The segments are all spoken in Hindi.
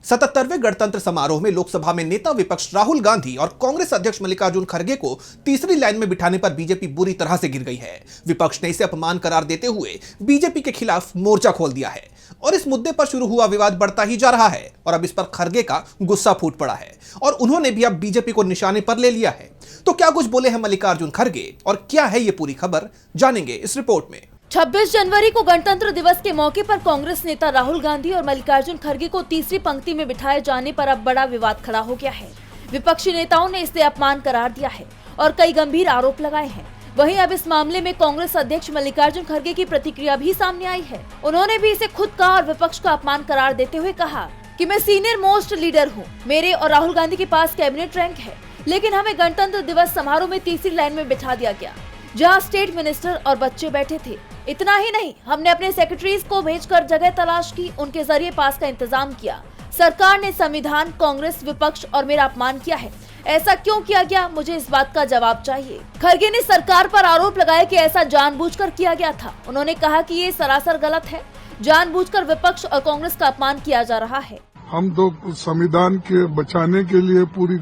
77वें गणतंत्र समारोह में लोकसभा में नेता विपक्ष राहुल गांधी और कांग्रेस अध्यक्ष मल्लिकार्जुन खड़गे को तीसरी लाइन में बिठाने पर बीजेपी बुरी तरह से गिर गई है। विपक्ष ने इसे अपमान करार देते हुए बीजेपी के खिलाफ मोर्चा खोल दिया है और इस मुद्दे पर शुरू हुआ विवाद बढ़ता ही जा रहा है और अब इस पर खड़गे का गुस्सा फूट पड़ा है और उन्होंने भी अब बीजेपी को निशाने पर ले लिया है। तो क्या कुछ बोले हैं मल्लिकार्जुन खड़गे और क्या है ये पूरी खबर, जानेंगे इस रिपोर्ट में। 26 जनवरी को गणतंत्र दिवस के मौके पर कांग्रेस नेता राहुल गांधी और मल्लिकार्जुन खड़गे को तीसरी पंक्ति में बिठाए जाने पर अब बड़ा विवाद खड़ा हो गया है। विपक्षी नेताओं ने इसे अपमान करार दिया है और कई गंभीर आरोप लगाए हैं। वहीं अब इस मामले में कांग्रेस अध्यक्ष मल्लिकार्जुन खड़गे की प्रतिक्रिया भी सामने आई है। उन्होंने भी इसे खुद का और विपक्ष का अपमान करार देते हुए कहा कि मैं सीनियर मोस्ट लीडर हूँ, मेरे और राहुल गांधी के पास कैबिनेट रैंक है, लेकिन हमें गणतंत्र दिवस समारोह में तीसरी लाइन में बिठा दिया गया जहाँ स्टेट मिनिस्टर और बच्चे बैठे थे। इतना ही नहीं, हमने अपने सेक्रेटरीज को भेजकर जगह तलाश की, उनके जरिए पास का इंतजाम किया। सरकार ने संविधान, कांग्रेस, विपक्ष और मेरा अपमान किया है। ऐसा क्यों किया गया, मुझे इस बात का जवाब चाहिए। खड़गे ने सरकार पर आरोप लगाया कि ऐसा जानबूझकर किया गया था। उन्होंने कहा कि ये सरासर गलत है, जानबूझकर विपक्ष और कांग्रेस का अपमान किया जा रहा है। हम तो संविधान के बचाने के लिए पूरी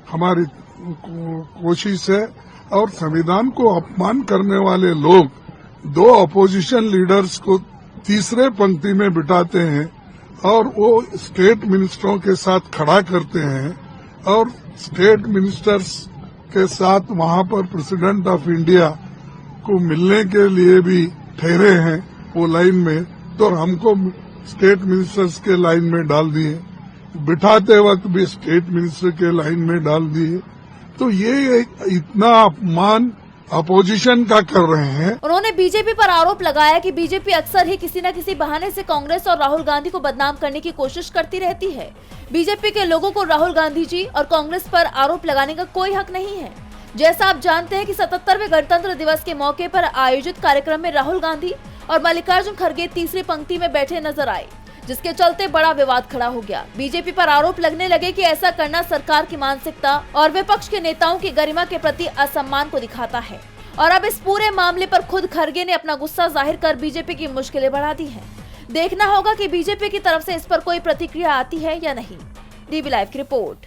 हमारी कोशिश है और संविधान को अपमान करने वाले लोग दो अपोजिशन लीडर्स को तीसरे पंक्ति में बिठाते हैं और वो स्टेट मिनिस्टरों के साथ खड़ा करते हैं और स्टेट मिनिस्टर्स के साथ वहां पर प्रेसिडेंट ऑफ इंडिया को मिलने के लिए भी ठहरे हैं वो लाइन में, तो हमको स्टेट मिनिस्टर्स के लाइन में डाल दिए, बिठाते वक्त भी स्टेट मिनिस्टर के लाइन में डाल दिए। तो ये इतना अपमान अपोजिशन का कर रहे हैं। उन्होंने बीजेपी पर आरोप लगाया कि बीजेपी अक्सर ही किसी न किसी बहाने से कांग्रेस और राहुल गांधी को बदनाम करने की कोशिश करती रहती है। बीजेपी के लोगों को राहुल गांधी जी और कांग्रेस पर आरोप लगाने का कोई हक नहीं है। जैसा आप जानते हैं कि 77वें गणतंत्र दिवस के मौके पर आयोजित कार्यक्रम में राहुल गांधी और मल्लिकार्जुन खड़गे तीसरी पंक्ति में बैठे नजर आए, जिसके चलते बड़ा विवाद खड़ा हो गया। बीजेपी पर आरोप लगने लगे कि ऐसा करना सरकार की मानसिकता और विपक्ष के नेताओं की गरिमा के प्रति असम्मान को दिखाता है। और अब इस पूरे मामले पर खुद खड़गे ने अपना गुस्सा जाहिर कर बीजेपी की मुश्किलें बढ़ा दी हैं। देखना होगा कि बीजेपी की तरफ से इस पर कोई प्रतिक्रिया आती है या नहीं। डीवी लाइव की रिपोर्ट।